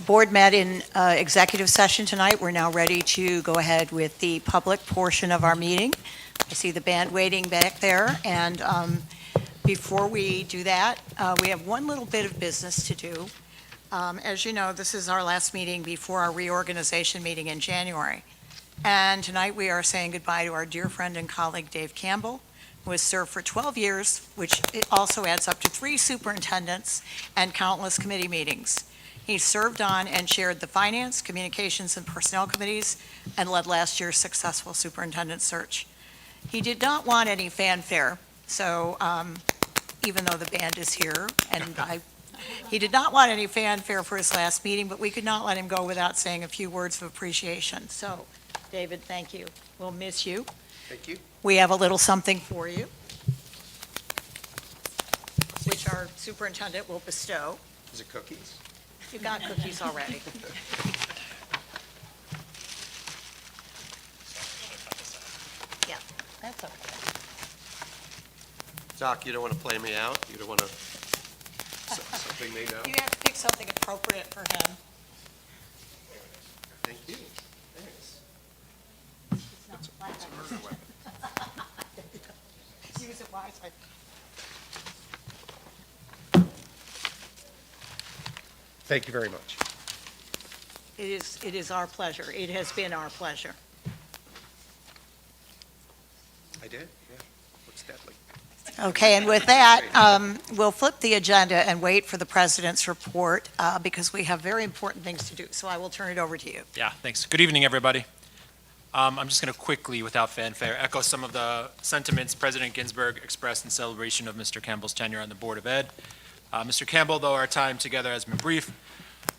board met in executive session tonight. We're now ready to go ahead with the public portion of our meeting. I see the band waiting back there, and before we do that, we have one little bit of business to do. As you know, this is our last meeting before our reorganization meeting in January. And tonight we are saying goodbye to our dear friend and colleague Dave Campbell, who has served for 12 years, which also adds up to 3 superintendents and countless committee meetings. He served on and chaired the Finance, Communications, and Personnel Committees and led last year's successful superintendent search. He did not want any fanfare, so even though the band is here, he did not want any fanfare for his last meeting, but we could not let him go without saying a few words of appreciation. So, David, thank you. We'll miss you. Thank you. We have a little something for you, which our superintendent will bestow. Is it cookies? You got cookies already. Yeah, that's okay. Doc, you don't want to play me out? You don't want to, something made out? You have to pick something appropriate for him. Thank you. Thanks. It's not black. It's a murder weapon. Use it wisely. Thank you very much. It is our pleasure. It has been our pleasure. I did? Yeah. Looks deadly. Okay, and with that, we'll flip the agenda and wait for the president's report because we have very important things to do. So I will turn it over to you. Yeah, thanks. Good evening, everybody. I'm just going to quickly, without fanfare, echo some of the sentiments President Ginsburg expressed in celebration of Mr. Campbell's tenure on the Board of Ed. Mr. Campbell, though our time together has been brief,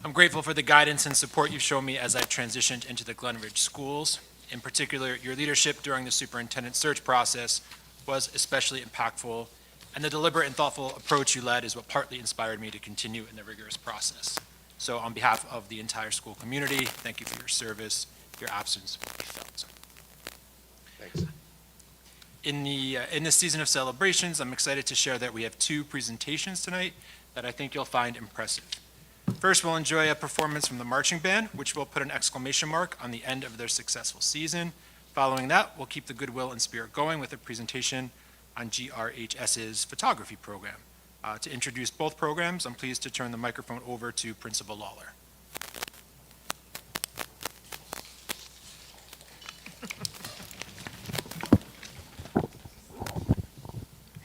I'm grateful for the guidance and support you've shown me as I've transitioned into the Glen Ridge schools. In particular, your leadership during the superintendent search process was especially impactful, and the deliberate and thoughtful approach you led is what partly inspired me to continue in the rigorous process. So on behalf of the entire school community, thank you for your service, your absence will be felt. So. Thanks. In this season of celebrations, I'm excited to share that we have 2 presentations tonight that I think you'll find impressive. First, we'll enjoy a performance from the marching band, which will put an exclamation mark on the end of their successful season. Following that, we'll keep the goodwill and spirit going with a presentation on GRHS's photography program. To introduce both programs, I'm pleased to turn the microphone over to Principal Lawler.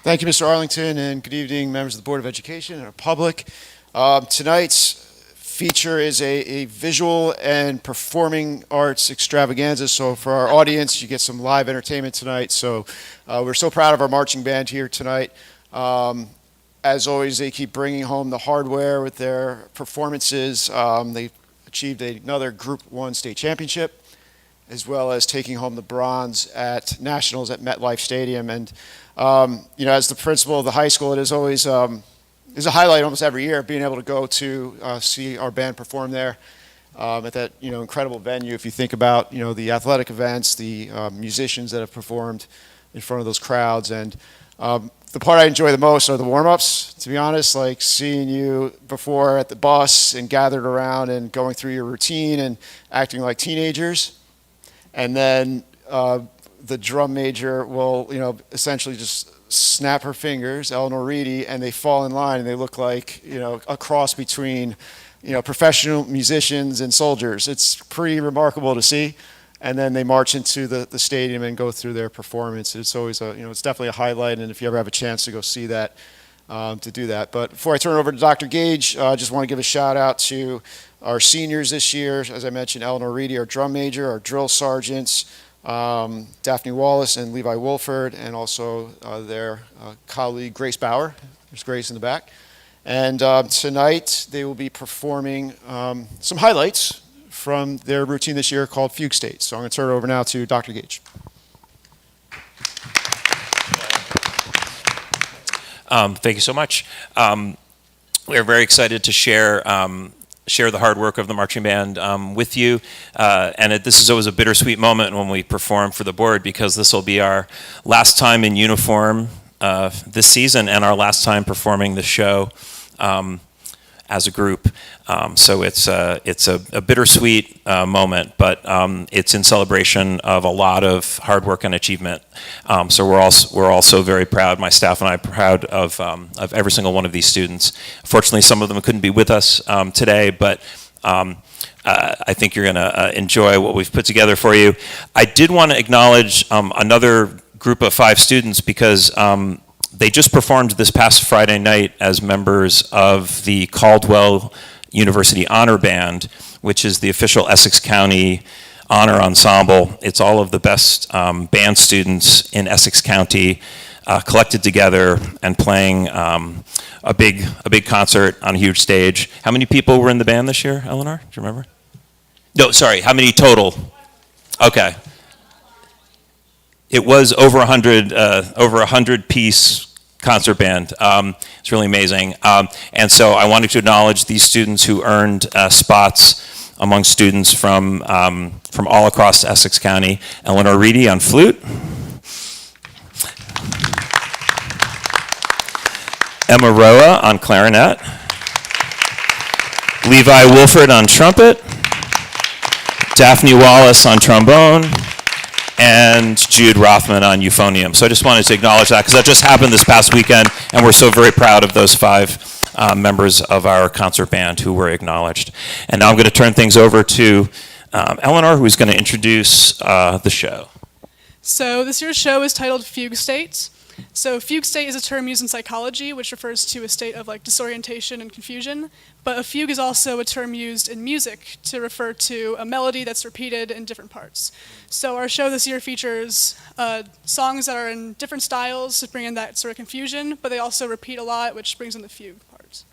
Thank you, Mr. Arlington, and good evening, members of the Board of Education and our public. Tonight's feature is a visual and performing arts extravaganza. So for our audience, you get some live entertainment tonight. So we're so proud of our marching band here tonight. As always, they keep bringing home the hardware with their performances. They achieved another Group 1 state championship, as well as taking home the bronze at nationals at MetLife Stadium. And as the principal of the high school, it is always is a highlight almost every year being able to go to see our band perform there at that incredible venue. If you think about the athletic events, the musicians that have performed in front of those crowds, and the part I enjoy the most are the warm-ups. To be honest, like seeing you before at the bus and gathered around and going through your routine and acting like teenagers, and then the drum major will essentially just snap her fingers, Eleanor Reedy, and they fall in line and they look like a cross between professional musicians and soldiers. It's pretty remarkable to see. And then they march into the stadium and go through their performance. It's always it's definitely a highlight, and if you ever have a chance to go see that, to do that. But before I turn it over to Dr. Gage, I just want to give a shout out to our seniors this year. As I mentioned, Eleanor Reedy, our drum major, our drill sergeants, Daphne Wallace and Levi Wolford, and also their colleague Grace Bauer. There's Grace in the back. And tonight they will be performing some highlights from their routine this year called Fugue State. So I'm going to turn it over now to Dr. Gage. Thank you so much. We're very excited to share the hard work of the marching band with you. This is always a bittersweet moment when we perform for the board, because this will be our last time in uniform this season and our last time performing the show. as a group. So it's a bittersweet moment, but it's in celebration of a lot of hard work and achievement. So we're also very proud. My staff and I are proud of every single one of these students. Fortunately, some of them couldn't be with us today, but I think you're going to enjoy what we've put together for you. I did want to acknowledge another group of 5 students because they just performed this past Friday night as members of the Caldwell University Honor Band, which is the official Essex County honor ensemble. It's all of the best band students in Essex County collected together and playing a big concert on a huge stage. How many people were in the band this year, Eleanor? Do you remember? No, sorry, how many total? Okay. It was over 100 piece concert band. It's really amazing. And so I wanted to acknowledge these students who earned spots among students from all across Essex County. Eleanor Reedy on flute. Emma Roa on clarinet. Levi Wolford on trumpet. Daphne Wallace on trombone. And Jude Rothman on euphonium. So I just wanted to acknowledge that because that just happened this past weekend, and we're so very proud of those 5 members of our concert band who were acknowledged. And now I'm going to turn things over to Eleanor, who's going to introduce the show. So this year's show is titled Fugue States. So fugue state is a term used in psychology, which refers to a state of like disorientation and confusion. But a fugue is also a term used in music to refer to a melody that's repeated in different parts. So our show this year features songs that are in different styles to bring in that sort of confusion, but they also repeat a lot, which brings in the fugue parts.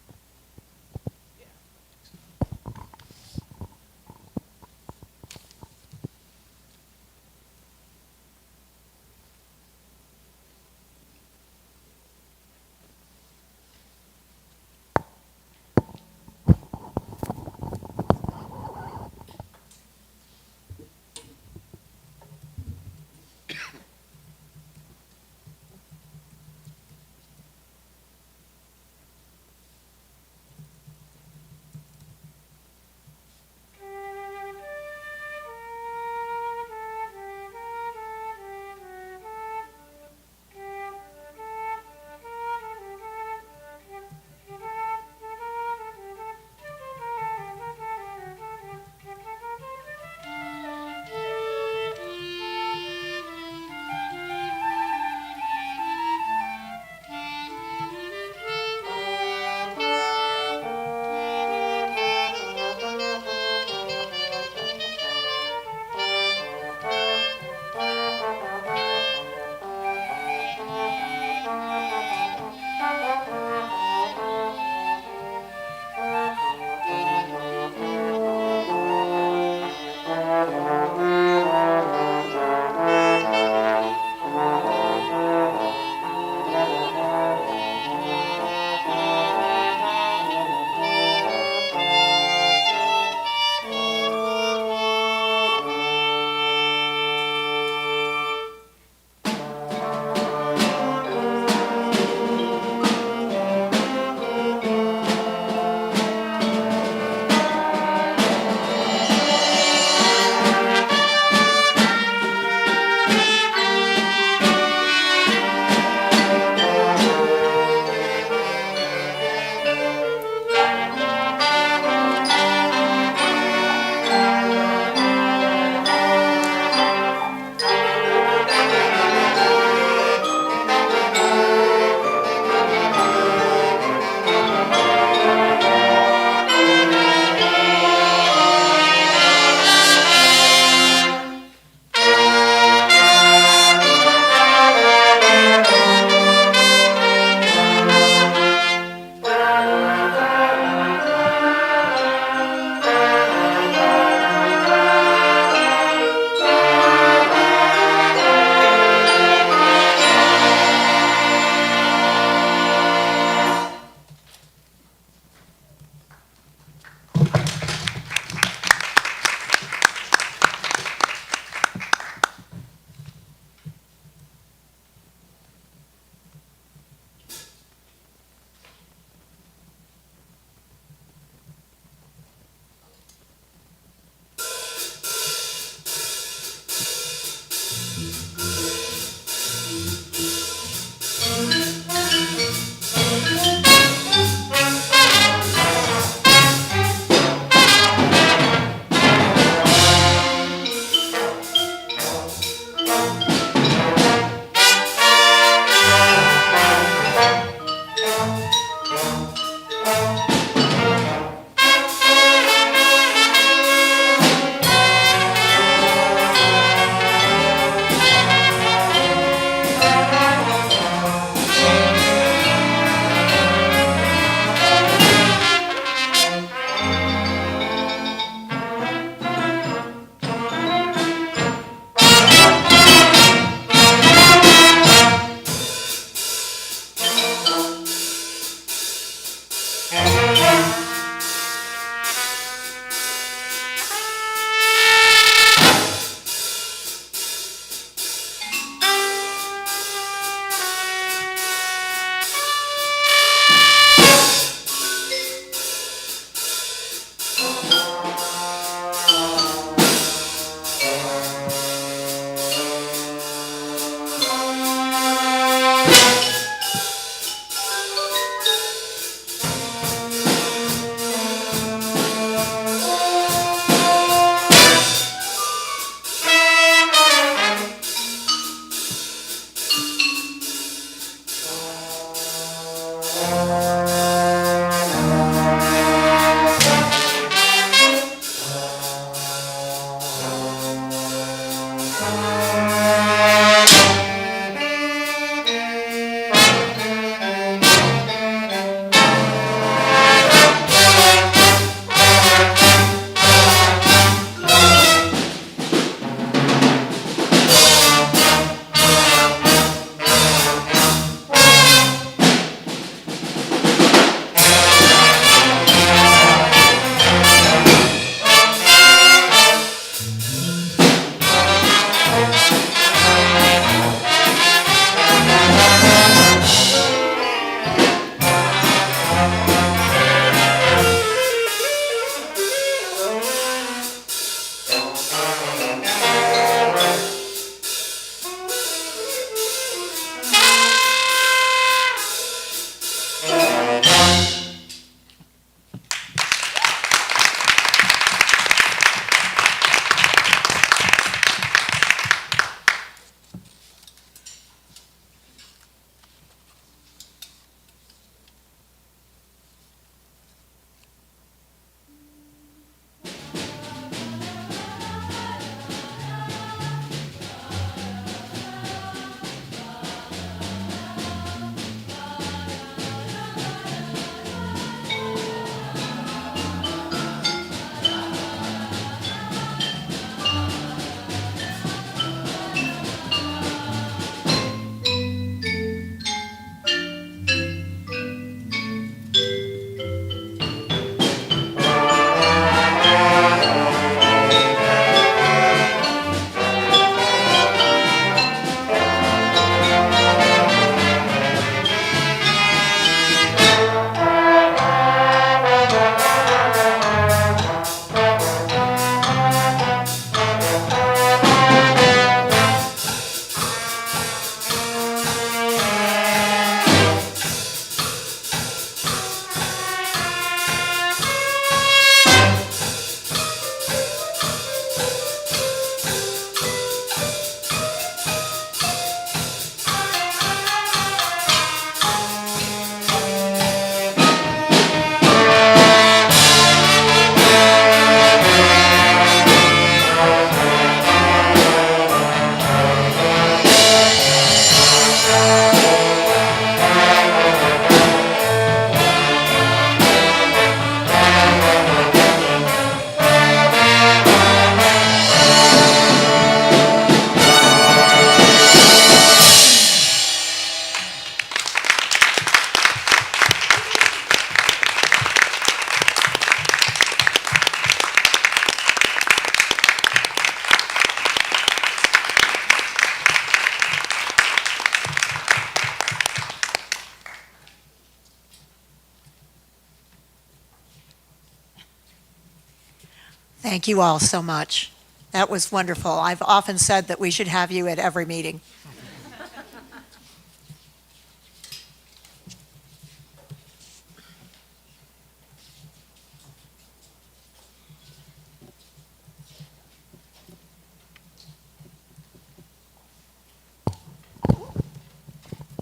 Thank you all so much. That was wonderful. I've often said that we should have you at every meeting.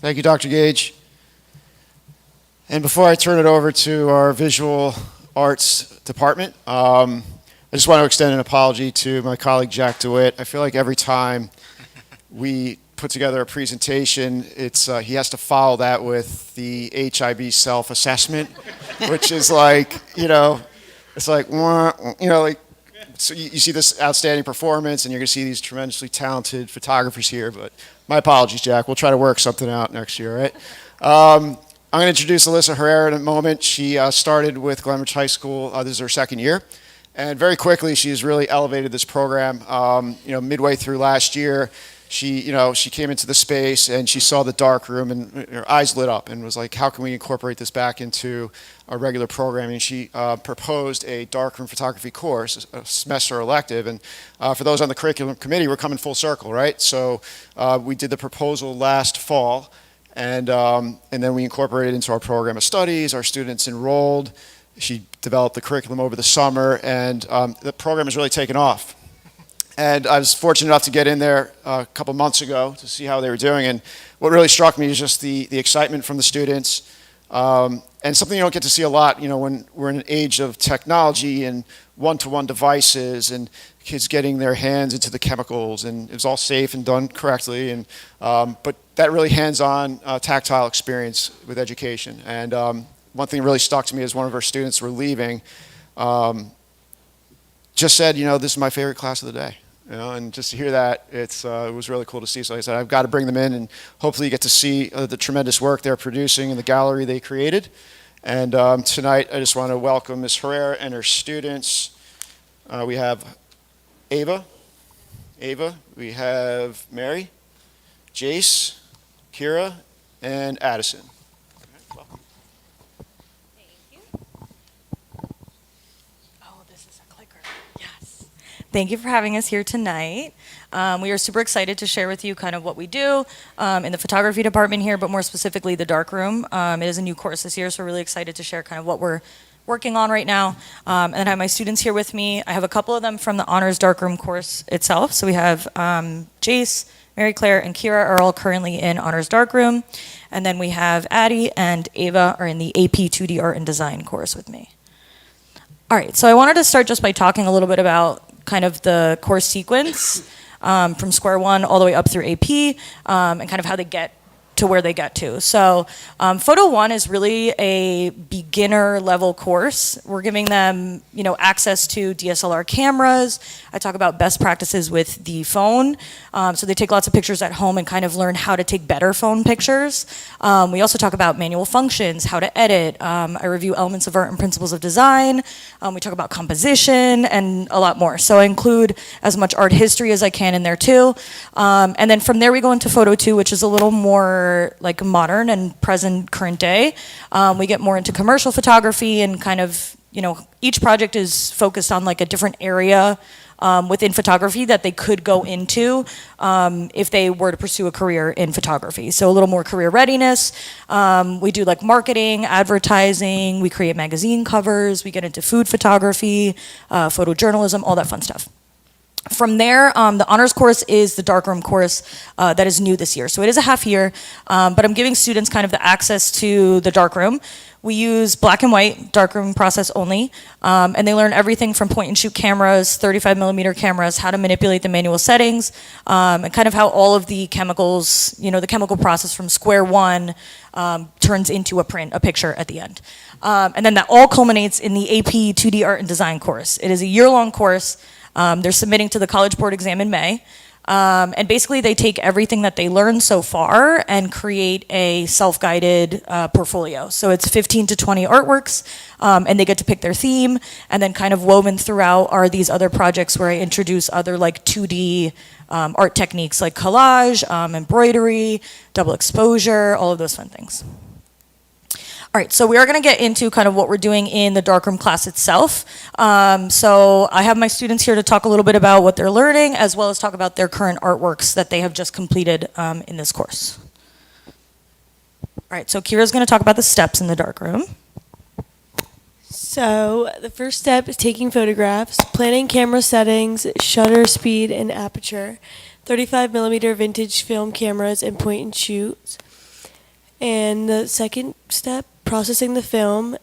Thank you, Dr. Gage. And before I turn it over to our visual arts department, I just want to extend an apology to my colleague Jack DeWitt. I feel like every time we put together a presentation, he has to follow that with the HIB self-assessment, which is like, it's like, like, so you see this outstanding performance, and you're going to see these tremendously talented photographers here, but my apologies, Jack. We'll try to work something out next year, right? I'm going to introduce Alyssa Herrera in a moment. She started with Glen High School. This is her second year. And very quickly, she's really elevated this program. Midway through last year, she came into the space and she saw the dark room and her eyes lit up and was like, how can we incorporate this back into our regular programming? She proposed a darkroom photography course, a semester elective. And for those on the curriculum committee, we're coming full circle, right? So we did the proposal last fall, and then we incorporated it into our program of studies. Our students enrolled. She developed the curriculum over the summer, and the program has really taken off. And I was fortunate enough to get in there a couple months ago to see how they were doing. And what really struck me is just the excitement from the students, and something you don't get to see a lot, when we're in an age of technology and one-to-one devices and kids getting their hands into the chemicals, and it was all safe and done correctly. And but that really hands-on, tactile experience with education. And one thing that really stuck to me is one of our students were leaving, just said, this is my favorite class of the day. And just to hear that, it was really cool to see. So like I said, I've got to bring them in, and hopefully you get to see the tremendous work they're producing in the gallery they created. And tonight, I just want to welcome Ms. Herrera and her students. We have Ava, we have Mary, Jace, Kira, and Addison. Thank you for having us here tonight. We are super excited to share with you kind of what we do in the photography department here, but more specifically the darkroom. It is a new course this year, so we're really excited to share kind of what we're working on right now. And I have my students here with me. I have a couple of them from the Honors Darkroom course itself. So we have Jace, Mary Claire, and Kira are all currently in Honors Darkroom. And then we have Addie and Ava are in the AP 2D Art and Design course with me. All right, so I wanted to start just by talking a little bit about kind of the course sequence from square one all the way up through AP and kind of how they get to where they get to. So Photo 1 is really a beginner level course. We're giving them, access to DSLR cameras. I talk about best practices with the phone. So they take lots of pictures at home and kind of learn how to take better phone pictures. We also talk about manual functions, how to edit. I review elements of art and principles of design. We talk about composition and a lot more. So I include as much art history as I can in there too. And then from there we go into Photo 2, which is a little more like modern and present current day. We get more into commercial photography and kind of, each project is focused on like a different area within photography that they could go into if they were to pursue a career in photography. So a little more career readiness. We do like marketing, advertising, we create magazine covers, we get into food photography, photojournalism, all that fun stuff. From there, the honors course is the darkroom course that is new this year. So it is a half year, but I'm giving students kind of the access to the darkroom. We use black and white darkroom process only, and they learn everything from point and shoot cameras, 35 millimeter cameras, how to manipulate the manual settings, and kind of how all of the chemicals, the chemical process from square one turns into a picture at the end. And then that all culminates in the AP 2D Art and Design course. It is a year-long course. They're submitting to the College Board exam in May. And basically they take everything that they learned so far and create a self-guided portfolio. So it's 15 to 20 artworks, and they get to pick their theme, and then kind of woven throughout are these other projects where I introduce other like 2D art techniques like collage, embroidery, double exposure, all of those fun things. All right, so we are going to get into kind of what we're doing in the darkroom class itself. So I have my students here to talk a little bit about what they're learning, as well as talk about their current artworks that they have just completed in this course. All right, so Kira's going to talk about the steps in the darkroom. So the first step is taking photographs, planning camera settings, shutter speed, and aperture, 35mm vintage film cameras, and point and shoot. And the second step, processing the film,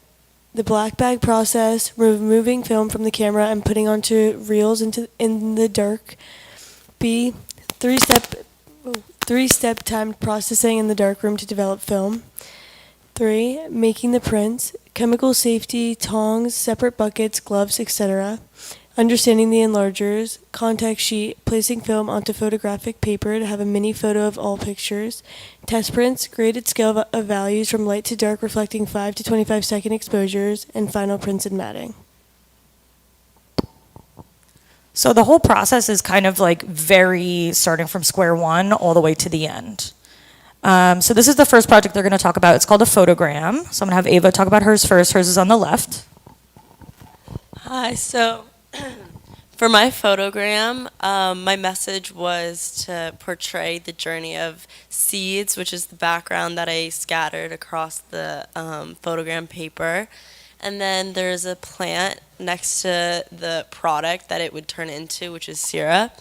the black bag process, removing film from the camera and putting onto reels in the dark. B, three-step timed processing in the darkroom to develop film. 3, making the prints, chemical safety, tongs, separate buckets, gloves, etc. Understanding the enlargers, contact sheet, placing film onto photographic paper to have a mini photo of all pictures, test prints, graded scale of values from light to dark reflecting 5 to 25 second exposures, and final prints and matting. So the whole process is kind of like very starting from square one all the way to the end. So this is the first project they're going to talk about. It's called a photogram. So I'm going to have Ava talk about hers first. Hers is on the left. Hi, so for my photogram, my message was to portray the journey of seeds, which is the background that I scattered across the photogram paper. And then there's a plant next to the product that it would turn into, which is syrup.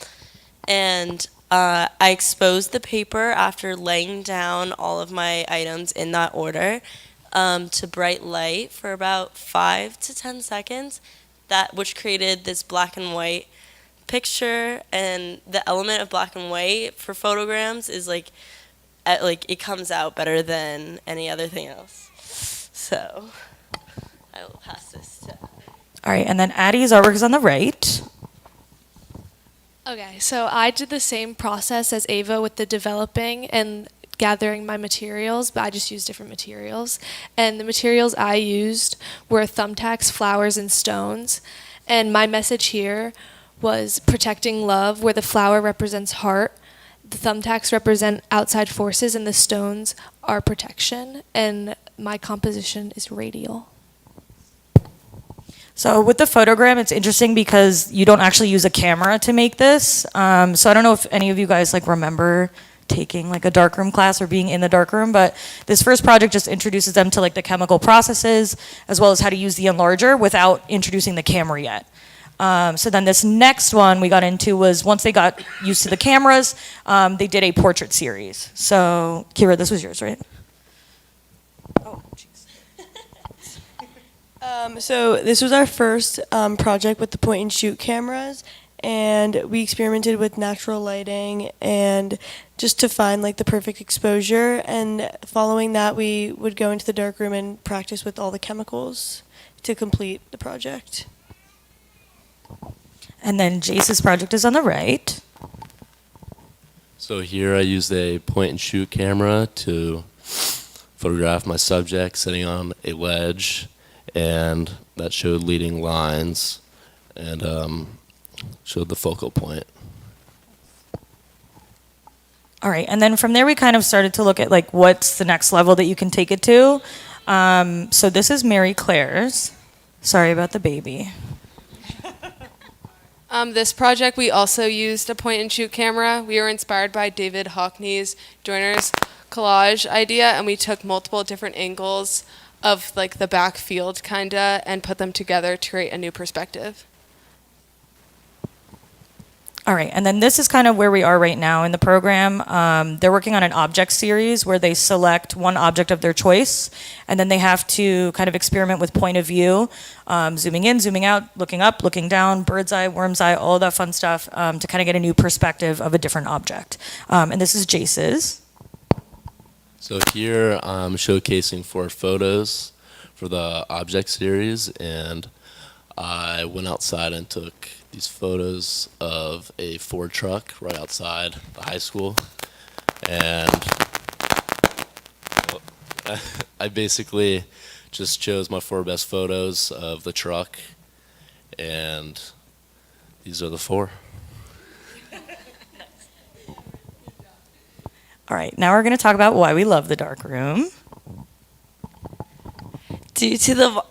And I exposed the paper after laying down all of my items in that order to bright light for about 5 to 10 seconds. Which created this black and white picture, and the element of black and white for photograms is like it comes out better than any other thing else. So I will pass this to. All right, and then Addie's artwork is on the right. Okay, so I did the same process as Ava with the developing and gathering my materials, but I just used different materials. And the materials I used were thumbtacks, flowers, and stones. And my message here was protecting love, where the flower represents heart, the thumbtacks represent outside forces, and the stones are protection. And my composition is radial. So with the photogram, it's interesting because you don't actually use a camera to make this. So I don't know if any of you guys remember taking like a darkroom class or being in the darkroom, but this first project just introduces them to like the chemical processes as well as how to use the enlarger without introducing the camera yet. So then this next one we got into was once they got used to the cameras, they did a portrait series. So Kira, this was yours, right? Oh, jeez. So this was our first project with the point and shoot cameras. And we experimented with natural lighting and just to find like the perfect exposure. And following that, we would go into the darkroom and practice with all the chemicals to complete the project. And then Jace's project is on the right. So here I used a point and shoot camera to photograph my subject sitting on a ledge, and that showed leading lines and showed the focal point. All right, and then from there we kind of started to look at like what's the next level that you can take it to. So this is Mary Claire's. Sorry about the baby. This project we also used a point and shoot camera. We were inspired by David Hockney's joiner's collage idea, and we took multiple different angles of like the back field kinda and put them together to create a new perspective. All right, and then this is kind of where we are right now in the program. They're working on an object series where they select one object of their choice, and then they have to kind of experiment with point of view, zooming in, zooming out, looking up, looking down, bird's eye, worm's eye, all that fun stuff to kind of get a new perspective of a different object. And this is Jace's. So here I'm showcasing 4 photos for the object series, and I went outside and took these photos of a Ford truck right outside the high school, and I basically just chose my 4 best photos of the truck, and these are the 4. All right, now we're going to talk about why we love the dark room. Due to the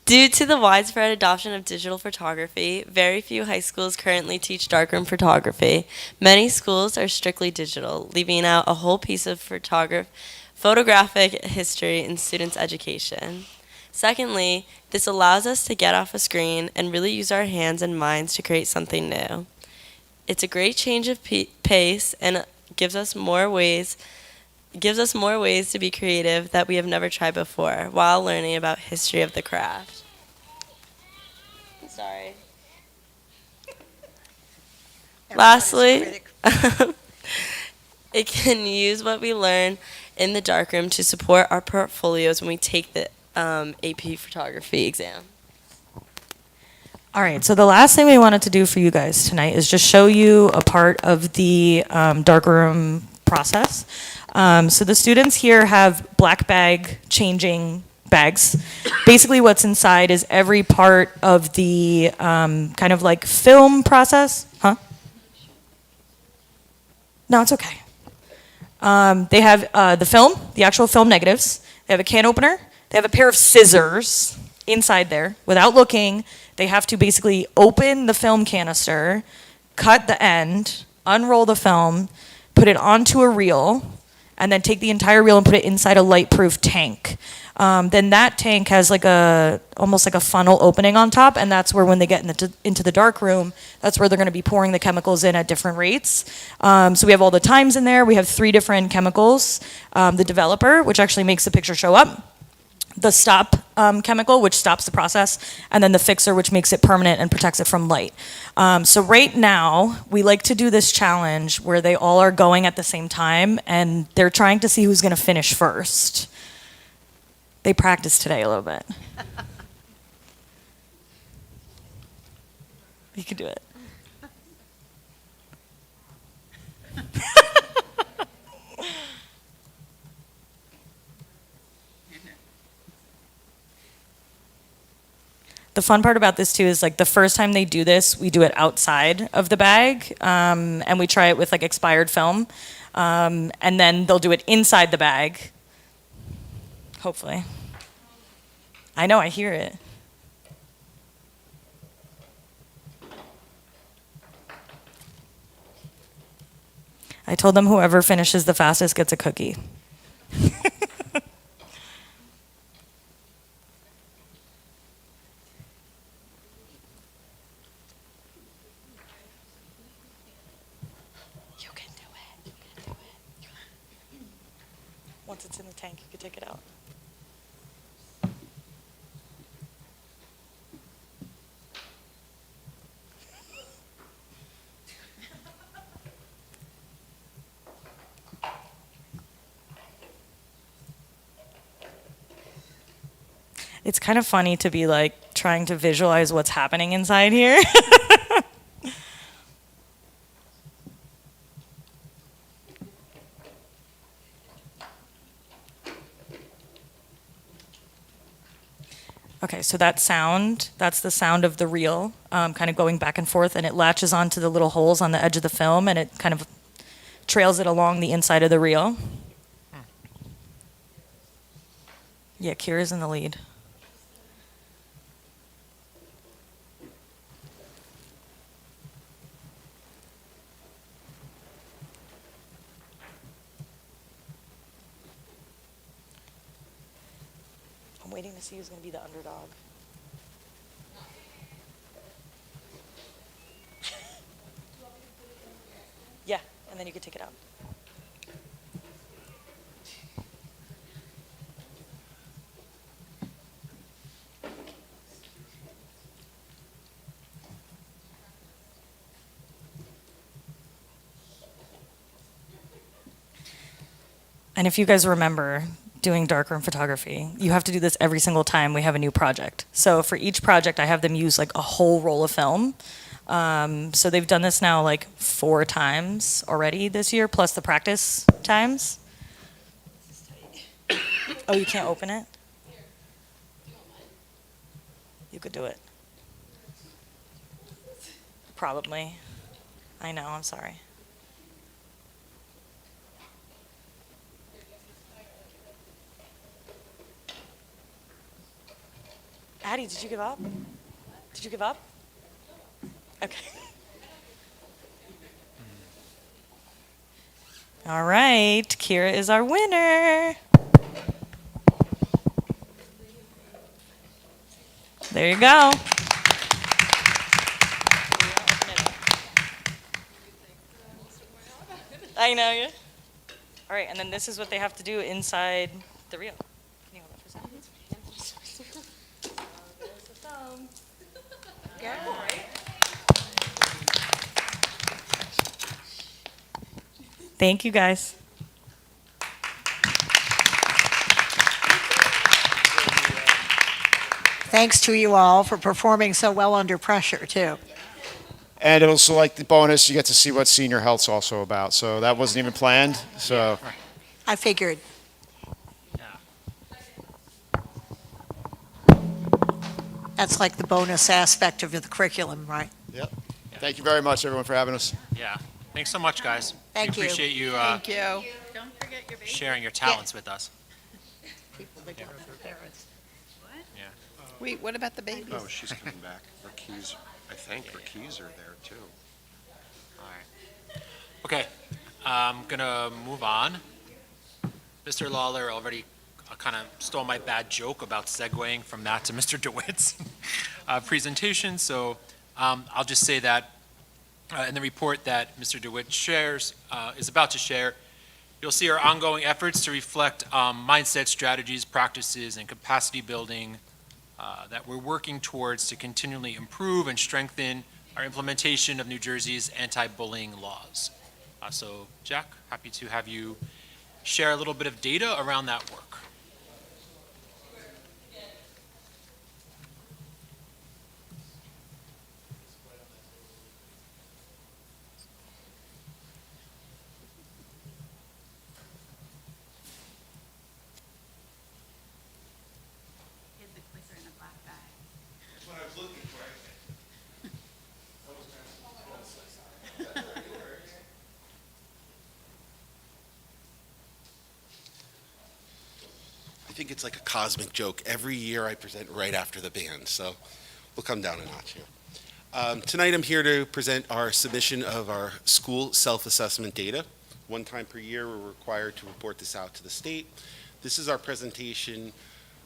due to the widespread adoption of digital photography, very few high schools currently teach darkroom photography. Many schools are strictly digital, leaving out a whole piece of photographic history in students' education. Secondly, this allows us to get off a screen and really use our hands and minds to create something new. It's a great change of pace and gives us more ways to be creative that we have never tried before while learning about history of the craft. I'm sorry. Lastly, it can use what we learn in the darkroom to support our portfolios when we take the AP photography exam. All right, so the last thing we wanted to do for you guys tonight is just show you a part of the darkroom process. So the students here have black bag changing bags. Basically what's inside is every part of the kind of like film process. Huh? No, it's okay. They have the film, the actual film negatives. They have a can opener. They have a pair of scissors inside there. Without looking, they have to basically open the film canister, cut the end, unroll the film, put it onto a reel, and then take the entire reel and put it inside a light-proof tank. Then that tank has like almost like a funnel opening on top, and that's where when they get into the dark room, that's where they're going to be pouring the chemicals in at different rates. So we have all the times in there. We have 3 different chemicals. The developer, which actually makes the picture show up. The stop chemical, which stops the process, and then the fixer, which makes it permanent and protects it from light. So right now, we like to do this challenge where they all are going at the same time, and they're trying to see who's going to finish first. They practiced today a little bit. You can do it. The fun part about this too is like the first time they do this, we do it outside of the bag, and we try it with like expired film, and then they'll do it inside the bag. Hopefully. I know, I hear it. I told them whoever finishes the fastest gets a cookie. Once it's in the tank, you can take it out. It's kind of funny to be like trying to visualize what's happening inside here. Okay, so that sound, that's the sound of the reel kind of going back and forth, and it latches onto the little holes on the edge of the film, and it kind of trails it along the inside of the reel. Yeah, Kira's in the lead. I'm waiting to see who's going to be the underdog. Yeah, and then you can take it out. And if you guys remember doing darkroom photography, you have to do this every single time we have a new project. So for each project, I have them use like a whole roll of film. So they've done this now like 4 times already this year, plus the practice times. Oh, you can't open it? You could do it. Probably. I know, I'm sorry. Addie, did you give up? Did you give up? Okay. All right, Kira is our winner. There you go. I know, yeah. All right, and then this is what they have to do inside the reel. Can you hold that for a second? There's the thumb. Yeah. Thank you, guys. Thanks to you all for performing so well under pressure, too. And also, like the bonus, you get to see what senior health's also about. So that wasn't even planned. So I figured. That's like the bonus aspect of the curriculum, right? yep. Thank you very much, everyone, for having us. Yeah. Thanks so much, guys. Thank we you. appreciate you Thank you. Don't forget your baby. sharing your talents with us. People that don't have parents. Wait, what about the babies? Oh, she's coming back. Her keys, I think her keys are there too. All right. Okay, I'm gonna move on. Mr. Lawler already kind of stole my bad joke about segueing from that to Mr. DeWitt's presentation, so I'll just say that in the report that Mr. DeWitt is about to share, you'll see our ongoing efforts to reflect mindset, strategies, practices, and capacity building that we're working towards to continually improve and strengthen our implementation of New Jersey's anti-bullying laws. So, Jack, happy to have you share a little bit of data around that work. Hid the clicker in a black bag. That's what I was looking for. I think it's like a cosmic joke. Every year I present right after the band, so we'll come down a notch here. Tonight I'm here to present our submission of our school self-assessment data. One time per year we're required to report this out to the state. This is our presentation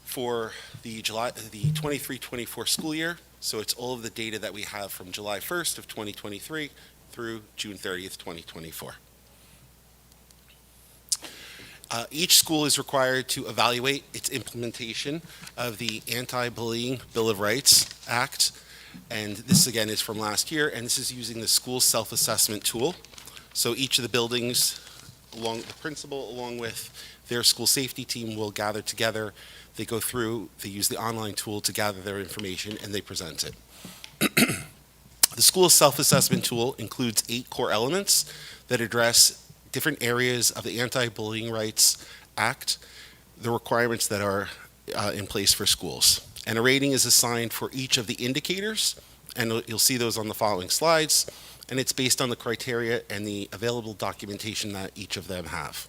for the 23-24 school year. So it's all of the data that we have from July 1st of 2023 through June 30th, 2024. Each school is required to evaluate its implementation of the Anti-Bullying Bill of Rights Act. And this again is from last year, and this is using the school self-assessment tool. So each of the buildings, the principal along with their school safety team will gather together. They go through, they use the online tool to gather their information, and they present it. The school self-assessment tool includes 8 core elements that address different areas of the Anti-Bullying Rights Act, the requirements that are in place for schools. And a rating is assigned for each of the indicators, and you'll see those on the following slides, and it's based on the criteria and the available documentation that each of them have.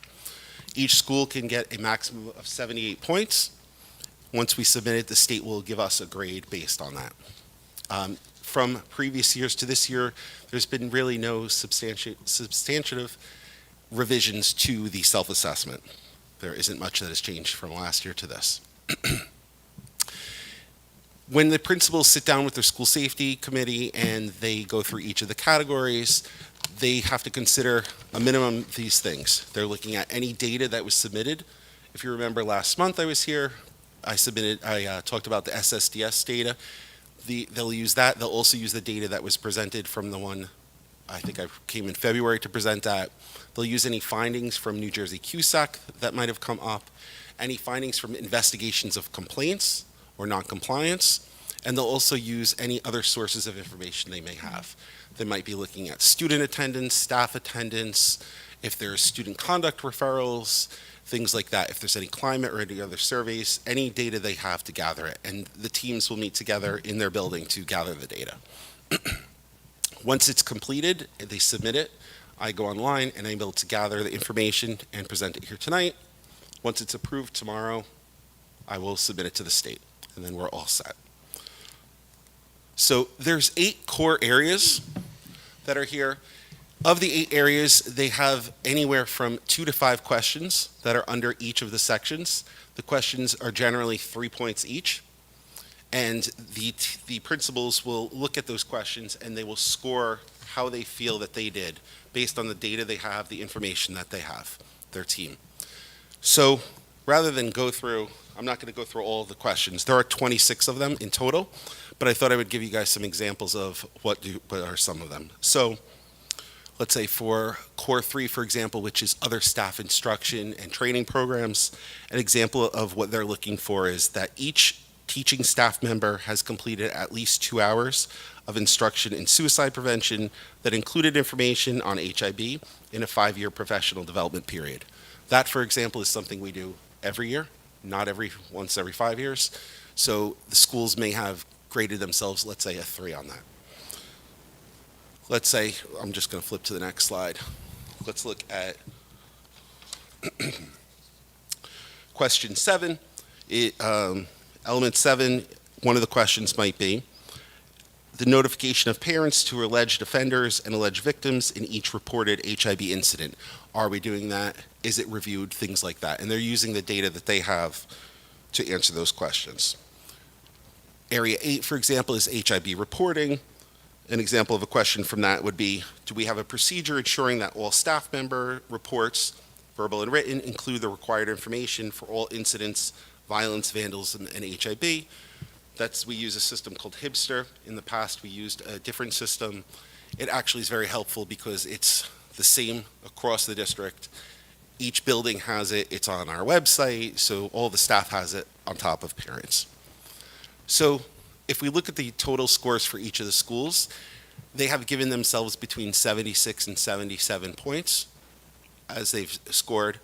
Each school can get a maximum of 78 points. Once we submit it, the state will give us a grade based on that. From previous years to this year, there's been really no substantive revisions to the self-assessment. There isn't much that has changed from last year to this. When the principals sit down with their school safety committee and they go through each of the categories, they have to consider a minimum of these things. They're looking at any data that was submitted. If you remember last month I was here, I talked about the SSDS data. They'll use that. They'll also use the data that was presented from the one, I think I came in February to present that. They'll use any findings from New Jersey CUSAC that might have come up, any findings from investigations of complaints or non-compliance, and they'll also use any other sources of information they may have. They might be looking at student attendance, staff attendance, if there's student conduct referrals, things like that, if there's any climate or any other surveys, any data they have to gather it. And the teams will meet together in their building to gather the data. Once it's completed, they submit it. I go online and I'm able to gather the information and present it here tonight. Once it's approved tomorrow, I will submit it to the state, and then we're all set. So there's 8 core areas that are here. Of the 8 areas, they have anywhere from 2 to 5 questions that are under each of the sections. The questions are generally 3 points each. And the principals will look at those questions and they will score how they feel that they did based on the data they have, the information that they have, their team. So rather than go through, I'm not going to go through all of the questions. There are 26 of them in total, but I thought I would give you guys some examples of what are some of them. So let's say for Core 3, for example, which is other staff instruction and training programs, an example of what they're looking for is that each teaching staff member has completed at least 2 hours of instruction in suicide prevention that included information on HIB in a 5-year professional development period. That, for example, is something we do every year, not once every 5 years. So the schools may have graded themselves, let's say, a 3 on that. Let's say, I'm just going to flip to the next slide. Let's look at question 7. Element 7, one of the questions might be the notification of parents to alleged offenders and alleged victims in each reported HIB incident. Are we doing that? Is it reviewed? Things like that. And they're using the data that they have to answer those questions. Area 8, for example, is HIB reporting. An example of a question from that would be, do we have a procedure ensuring that all staff member reports, verbal and written, include the required information for all incidents, violence, vandalism, and HIB? We use a system called Hibster. In the past, we used a different system. It actually is very helpful because it's the same across the district. Each building has it. It's on our website, so all the staff has it on top of parents. So if we look at the total scores for each of the schools, they have given themselves between 76 and 77 points as they've scored.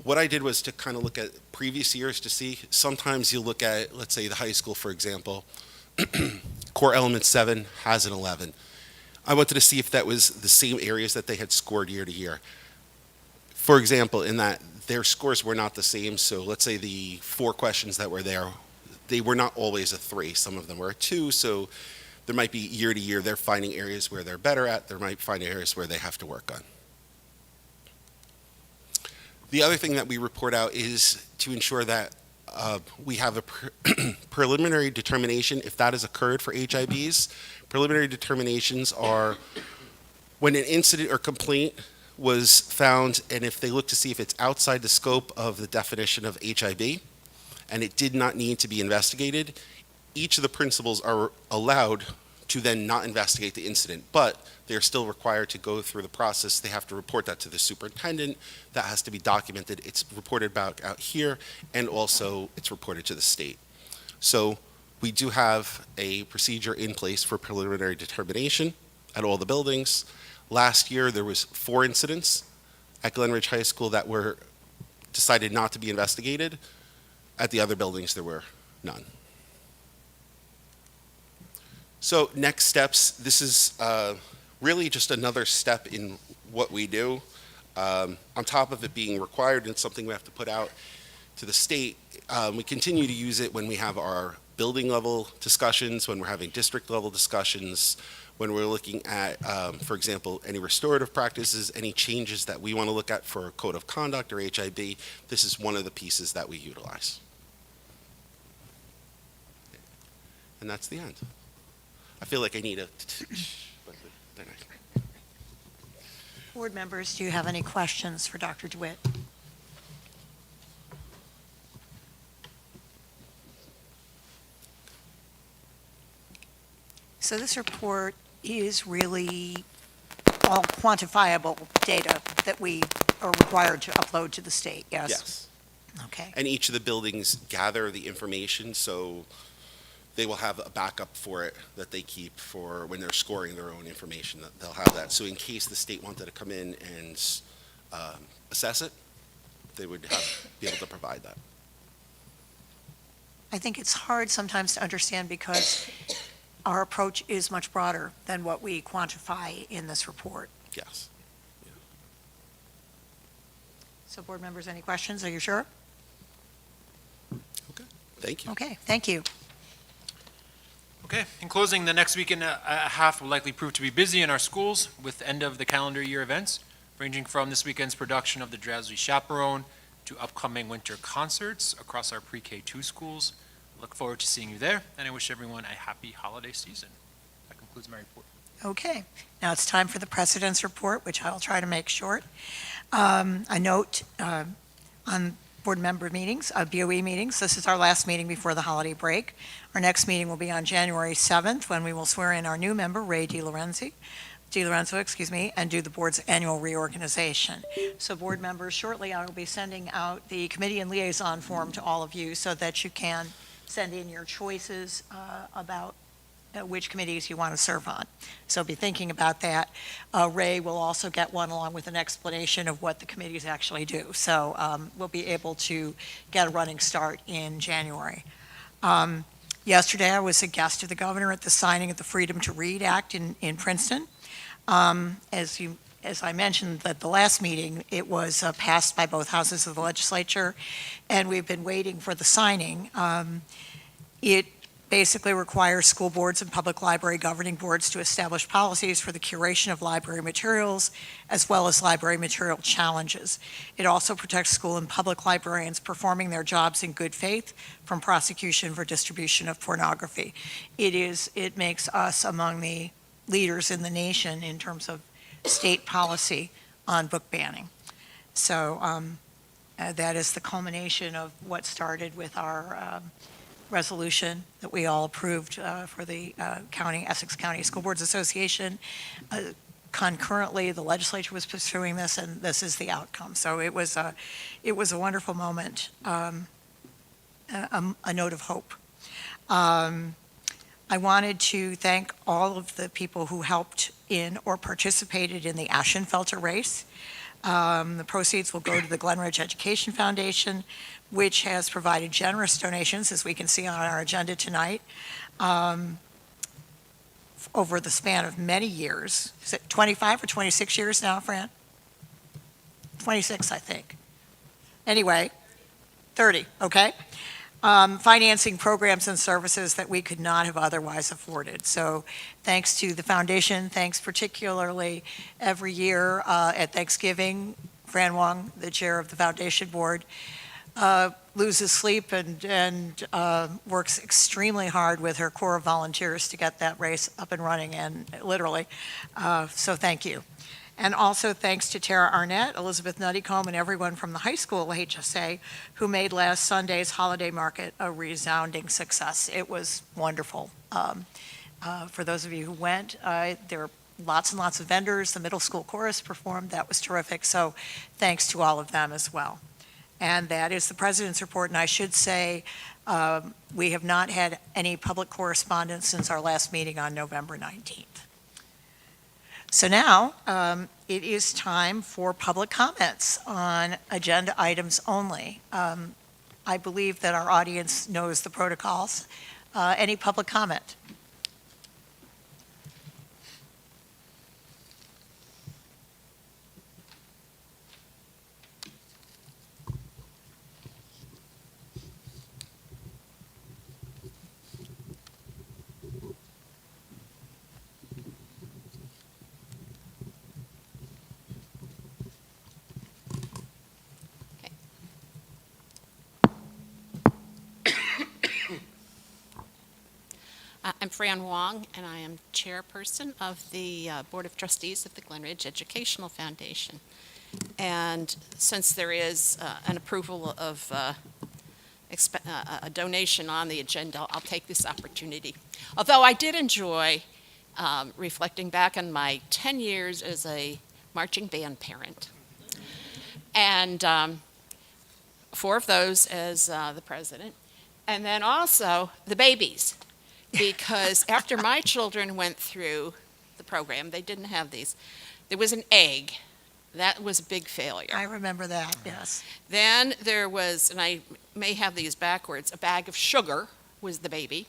What I did was to kind of look at previous years to see. Sometimes you look at, let's say, the high school, for example. Core Element 7 has an 11. I wanted to see if that was the same areas that they had scored year to year. For example, in that their scores were not the same. So let's say the 4 questions that were there, they were not always a 3. Some of them were a 2. So there might be year to year, they're finding areas where they're better at. There might find areas where they have to work on. The other thing that we report out is to ensure that we have a preliminary determination if that has occurred for HIBs. Preliminary determinations are when an incident or complaint was found and if they look to see if it's outside the scope of the definition of HIB and it did not need to be investigated, each of the principals are allowed to then not investigate the incident, but they're still required to go through the process. They have to report that to the superintendent. That has to be documented. It's reported back out here, and also it's reported to the state. So we do have a procedure in place for preliminary determination at all the buildings. Last year, there was 4 incidents at Glen Ridge High School that were decided not to be investigated. At the other buildings, there were none. So next steps, this is really just another step in what we do. On top of it being required and something we have to put out to the state, we continue to use it when we have our building level discussions, when we're having district level discussions, when we're looking at, for example, any restorative practices, any changes that we want to look at for a code of conduct or HIB. This is one of the pieces that we utilize. And that's the end. I feel like I need a... Board members, do you have any questions for Dr. DeWitt? So this report is really all quantifiable data that we are required to upload to the state, yes? Yes. Okay. And each of the buildings gather the information, so they will have a backup for it that they keep for when they're scoring their own information. That they'll have that. So in case the state wanted to come in and assess it, they would be able to provide that. I think it's hard sometimes to understand because our approach is much broader than what we quantify in this report. Yes. Yeah. So board members, any questions? Are you sure? Okay. Thank you. Okay, thank you. Okay, in closing, the next week and a half will likely prove to be busy in our schools with end of the calendar year events, ranging from this weekend's production of the Drowsy Chaperone to upcoming winter concerts across our pre-K 2 schools. Look forward to seeing you there, and I wish everyone a happy holiday season. That concludes my report. Okay, now it's time for the president's report, which I'll try to make short. A note on board member meetings, BOE meetings. This is our last meeting before the holiday break. Our next meeting will be on January 7th, when we will swear in our new member, Ray DiLorenzo, and do the board's annual reorganization. So board members, shortly I will be sending out the committee and liaison form to all of you so that you can send in your choices about which committees you want to serve on. So be thinking about that. Ray will also get one along with an explanation of what the committees actually do. So we'll be able to get a running start in January. Yesterday, I was a guest of the governor at the signing of the Freedom to Read Act in Princeton. As I mentioned at the last meeting, it was passed by both houses of the legislature, and we've been waiting for the signing. It basically requires school boards and public library governing boards to establish policies for the curation of library materials, as well as library material challenges. It also protects school and public librarians performing their jobs in good faith from prosecution for distribution of pornography. It makes us among the leaders in the nation in terms of state policy on book banning. So that is the culmination of what started with our resolution that we all approved for the Essex County School Boards Association. Concurrently, the legislature was pursuing this, and this is the outcome. So it was a wonderful moment, a note of hope. I wanted to thank all of the people who helped in or participated in the Ashenfelter race. The proceeds will go to the Glen Education Foundation, which has provided generous donations, as we can see on our agenda tonight, over the span of many years. Is it 25 or 26 years now, Fran? 26, I think. Anyway, 30, okay? Financing programs and services that we could not have otherwise afforded. So thanks to the foundation, thanks particularly every year at Thanksgiving, Fran Wong, the chair of the foundation board, loses sleep and works extremely hard with her corps of volunteers to get that race up and running, and literally. So thank you. And also thanks to Tara Arnett, Elizabeth Nuttycombe, and everyone from the high school HSA who made last Sunday's holiday market a resounding success. It was wonderful. For those of you who went, there were lots and lots of vendors. The middle school chorus performed. That was terrific. So thanks to all of them as well. And that is the president's report. And I should say, we have not had any public correspondence since our last meeting on November 19th. So now it is time for public comments on agenda items only. I believe that our audience knows the protocols. Any public comment? I'm Fran Wong, and I am chairperson of the Board of Trustees of the Glen Educational Foundation. And since there is an approval of a donation on the agenda, I'll take this opportunity. Although I did enjoy reflecting back on my 10 years as a marching band parent, and 4 of those as the president, and then also the babies. Because after my children went through the program, they didn't have these. There was an egg. That was a big failure. I remember that, yes. Then there was, and I may have these backwards, a bag of sugar was the baby,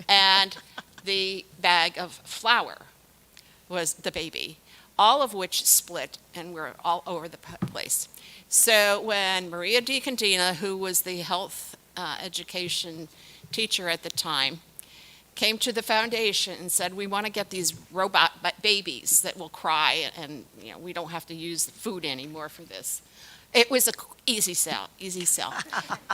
and the bag of flour was the baby, all of which split and were all over the place. So when Maria DiCandina, who was the health education teacher at the time, came to the foundation and said, we want to get these robot babies that will cry and we don't have to use the food anymore for this. It was a easy sell, easy sell.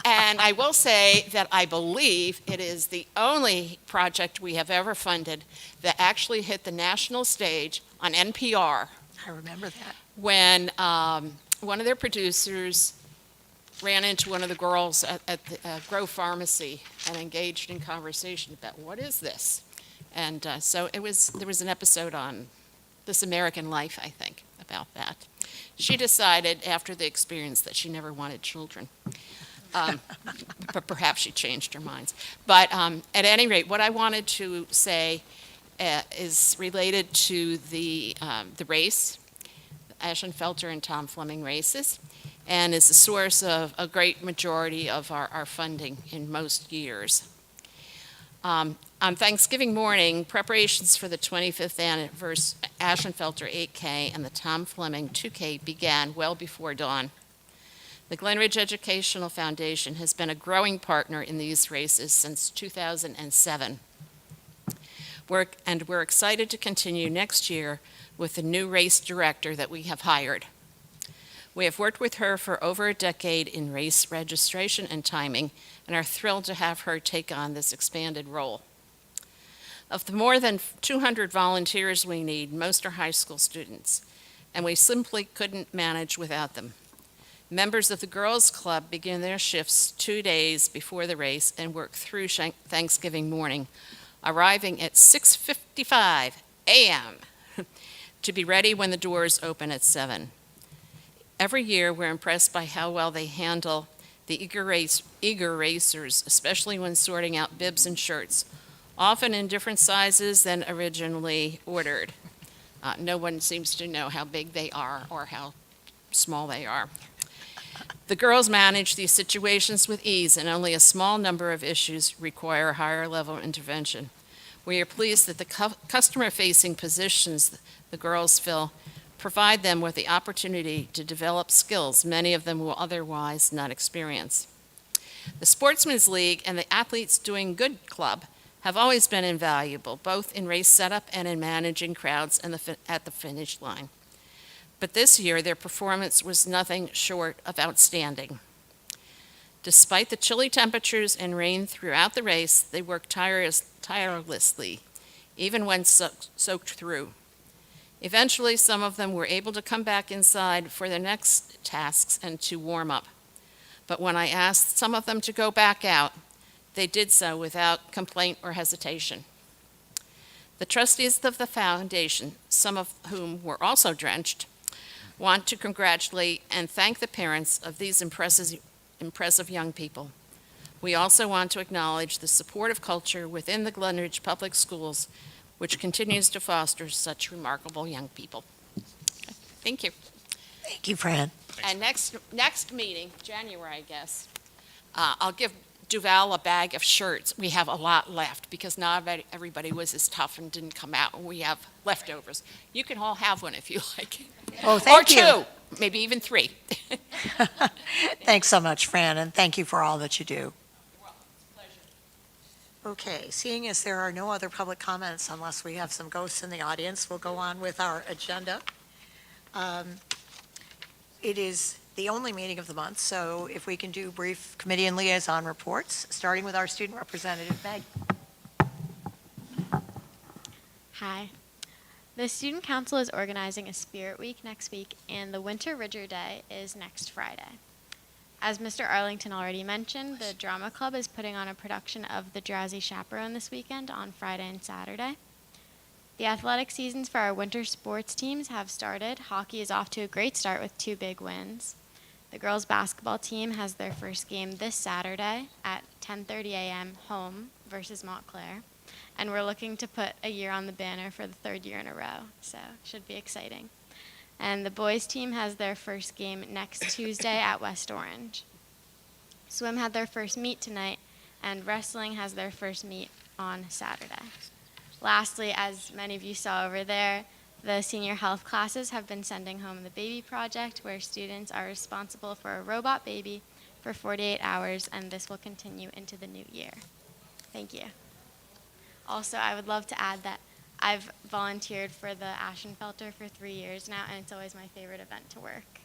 And I will say that I believe it is the only project we have ever funded that actually hit the national stage on NPR I remember that. when one of their producers ran into one of the girls at the Grove Pharmacy and engaged in conversation about what is this? And so there was an episode on This American Life, I think, about that. She decided after the experience that she never wanted children. But perhaps she changed her minds. But at any rate, what I wanted to say is related to the race, the Ashenfelter and Tom Fleming races, and is the source of a great majority of our funding in most years. On Thanksgiving morning, preparations for the 25th anniversary Ashenfelter 8K and the Tom Fleming 2K began well before dawn. The Glen Ridge Educational Foundation has been a growing partner in these races since 2007. We're excited to continue next year with the new race director that we have hired. We have worked with her for over a decade in race registration and timing and are thrilled to have her take on this expanded role. Of the more than 200 volunteers we need, most are high school students, and we simply couldn't manage without them. Members of the Girls Club begin their shifts 2 days before the race and work through Thanksgiving morning, arriving at 6:55 a.m. to be ready when the doors open at 7. Every year, we're impressed by how well they handle the eager racers, especially when sorting out bibs and shirts, often in different sizes than originally ordered. No one seems to know how big they are or how small they are. The girls manage these situations with ease, and only a small number of issues require higher level intervention. We are pleased that the customer-facing positions the girls fill provide them with the opportunity to develop skills many of them will otherwise not experience. The Sportsman's League and the Athletes Doing Good Club have always been invaluable, both in race setup and in managing crowds at the finish line. But this year, their performance was nothing short of outstanding. Despite the chilly temperatures and rain throughout the race, they worked tirelessly, even when soaked through. Eventually, some of them were able to come back inside for their next tasks and to warm up. But when I asked some of them to go back out, they did so without complaint or hesitation. The trustees of the foundation, some of whom were also drenched, want to congratulate and thank the parents of these impressive young people. We also want to acknowledge the supportive culture within the Glen Ridge Public Schools, which continues to foster such remarkable young people. Thank you. Thank you, Fran. And next meeting, January, I guess, I'll give Duval a bag of shirts. We have a lot left because not everybody was as tough and didn't come out, and we have leftovers. You can all have one if you like. Oh, thank you. Or 2, maybe even 3. Thanks so much, Fran, and thank you for all that you do. Okay, seeing as there are no other public comments unless we have some ghosts in the audience, we'll go on with our agenda. It is the only meeting of the month, so if we can do brief committee and liaison reports, starting with our student representative, Meg. Hi. The Student Council is organizing a Spirit Week next week, and the Winter Ridger Day is next Friday. As Mr. Arlington already mentioned, the Drama Club is putting on a production of The Drowsy Chaperone this weekend on Friday and Saturday. The athletic seasons for our winter sports teams have started. Hockey is off to a great start with 2 big wins. The girls' basketball team has their first game this Saturday at 10:30 a.m. home versus Montclair. And we're looking to put a year on the banner for the 3rd year in a row, so it should be exciting. And the boys' team has their first game next Tuesday at West Orange. Swim had their first meet tonight, and wrestling has their first meet on Saturday. Lastly, as many of you saw over there, the senior health classes have been sending home the baby project, where students are responsible for a robot baby for 48 hours, and this will continue into the new year. Thank you. Also, I would love to add that I've volunteered for the Ashenfelter for 3 years now, and it's always my favorite event to work.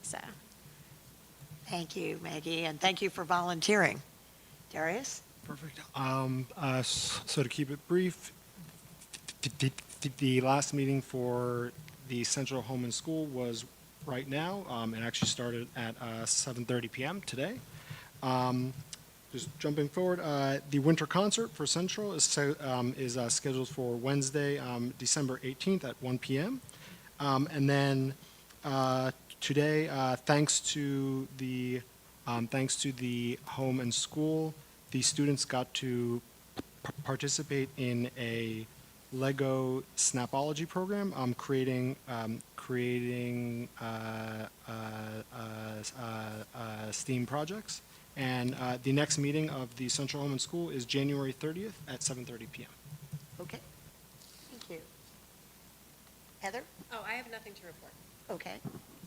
So, Thank you, Maggie, and thank you for volunteering. Darius? Perfect. So to keep it brief, the last meeting for the Central Home and School was right now. It actually started at 7:30 p.m. today. Just jumping forward, the winter concert for Central is scheduled for Wednesday, December 18th at 1 p.m. And then today, thanks to the home and school, the students got to participate in a Lego Snapology program, creating STEAM projects. And the next meeting of the Central Home and School is January 30th at 7:30 p.m. Okay. Thank you. Heather? Oh, I have nothing to report. Okay.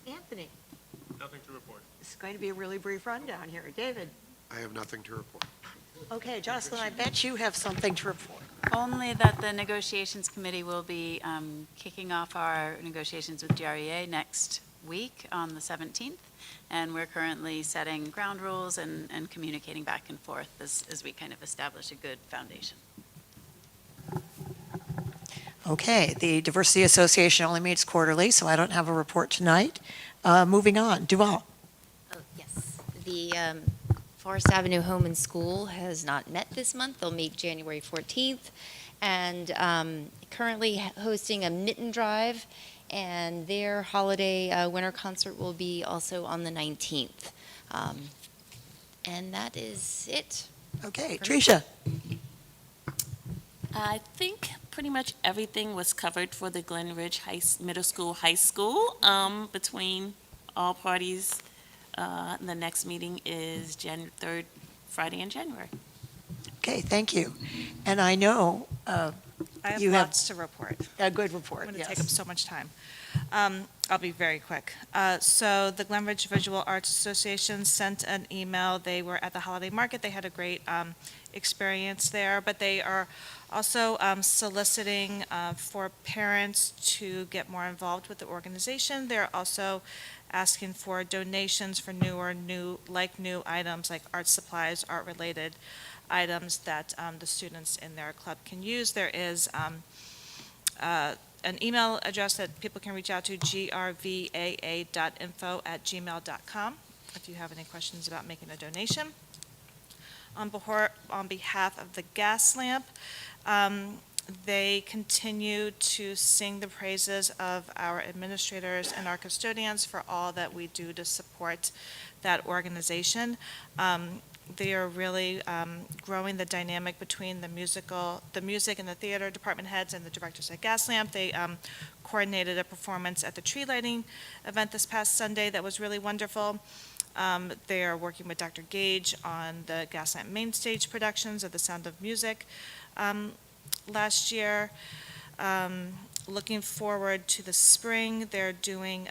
Anthony? Nothing to report. This is going to be a really brief rundown here. David? I have nothing to report. Okay, Jocelyn, I bet you have something to report. Only that the negotiations committee will be kicking off our negotiations with GREA next week on the 17th. And we're currently setting ground rules and communicating back and forth as we kind of establish a good foundation. Okay, the Diversity Association only meets quarterly, so I don't have a report tonight. Moving on, Duval. Oh, yes. The Forest Avenue Home and School has not met this month. They'll meet January 14th. And currently hosting a mitten drive, and their holiday winter concert will be also on the 19th. And that is it. Okay, Tricia. I think pretty much everything was covered for the Glen Ridge Middle School, High School, between all parties. The next meeting is third Friday in January. Okay, thank you. And I know I have you have lots to report. a good report, I'm going to yes. take up so much time. I'll be very quick. So the Glen Ridge Visual Arts Association sent an email. They were at the holiday market. They had a great experience there, but they are also soliciting for parents to get more involved with the organization. They're also asking for donations for new items like art supplies, art-related items that the students in their club can use. There is an email address that people can reach out to, grvaa.info@gmail.com, if you have any questions about making a donation. On behalf of the gas lamp, they continue to sing the praises of our administrators and our custodians for all that we do to support that organization. They are really growing the dynamic between the music and the theater department heads and the directors at Gaslamp. They coordinated a performance at the tree lighting event this past Sunday that was really wonderful. They are working with Dr. Gage on the Gaslamp main stage productions of The Sound of Music last year. Looking forward to the spring, they're doing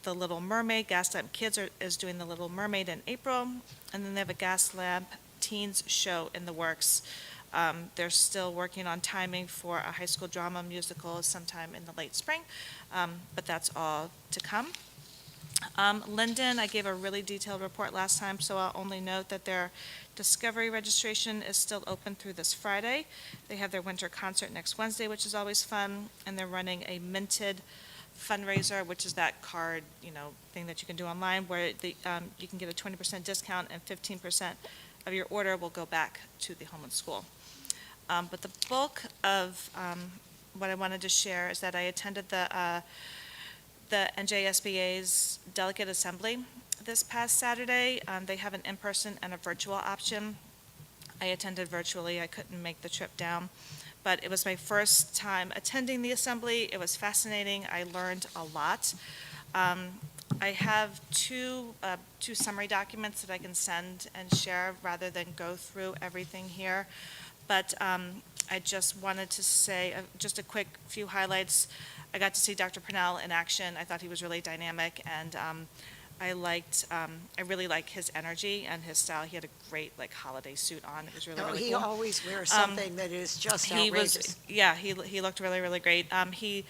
the Little Mermaid. Gaslamp Kids is doing the Little Mermaid in April, and then they have a Gaslamp Teens show in the works. They're still working on timing for a high school drama musical sometime in the late spring, but that's all to come. Linden, I gave a really detailed report last time, so I'll only note that their Discovery registration is still open through this Friday. They have their winter concert next Wednesday, which is always fun, and they're running a minted fundraiser, which is that card, thing that you can do online where you can get a 20% discount and 15% of your order will go back to the home and school. But the bulk of what I wanted to share is that I attended the NJSBA's Delegate Assembly this past Saturday. They have an in-person and a virtual option. I attended virtually. I couldn't make the trip down. But it was my first time attending the assembly. It was fascinating. I learned a lot. I have two summary documents that I can send and share rather than go through everything here. But I just wanted to say just a quick few highlights. I got to see Dr. Purnell in action. I thought he was really dynamic, and I really like his energy and his style. He had a great like holiday suit on. It was really, No, really he cool. always wears something that is just He outrageous. he looked really, really great. He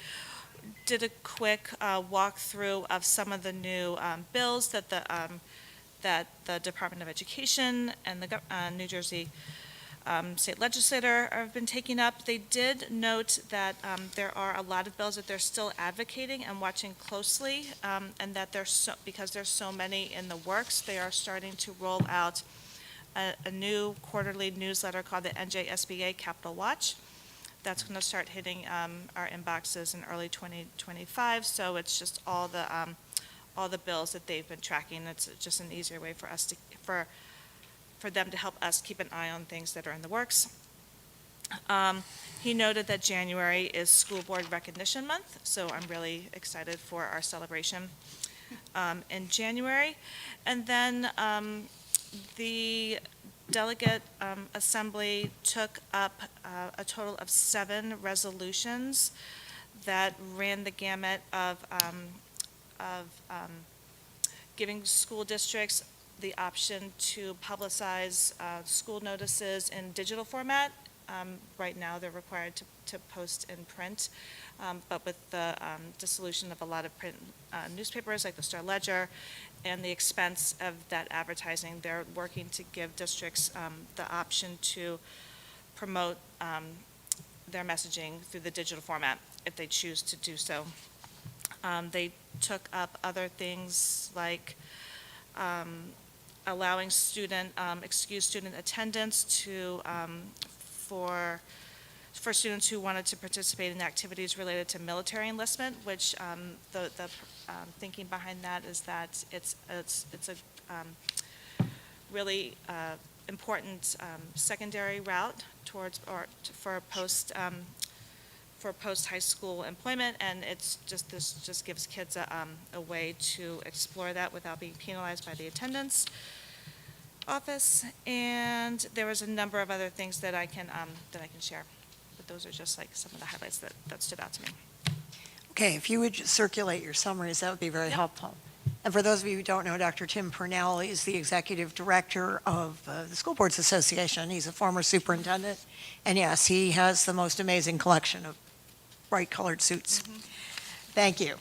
did a quick walkthrough of some of the new bills that the Department of Education and the New Jersey state legislator have been taking up. They did note that there are a lot of bills that they're still advocating and watching closely, and that because there's so many in the works, they are starting to roll out a new quarterly newsletter called the NJSBA Capital Watch. That's going to start hitting our inboxes in early 2025. So it's just all the bills that they've been tracking. It's just an easier way for us for them to help us keep an eye on things that are in the works. He noted that January is School Board Recognition Month, so I'm really excited for our celebration in January. And then the Delegate Assembly took up a total of 7 resolutions that ran the gamut of giving school districts the option to publicize school notices in digital format. Right now, they're required to post in print, but with the dissolution of a lot of print newspapers like the Star Ledger and the expense of that advertising, they're working to give districts the option to promote their messaging through the digital format if they choose to do so. They took up other things like allowing excused student attendance for students who wanted to participate in activities related to military enlistment, which the thinking behind that is that it's a really important secondary route for post-high school employment, and this just gives kids a way to explore that without being penalized by the attendance office. And there was a number of other things that I can share, but those are just like some of the highlights that stood out to me. Okay, if you would just circulate your summaries, that would be very helpful. And for those of you who don't know, Dr. Tim Purnell is the executive director of the School Boards Association. He's a former superintendent, and yes, he has the most amazing collection of bright-colored suits. Thank you.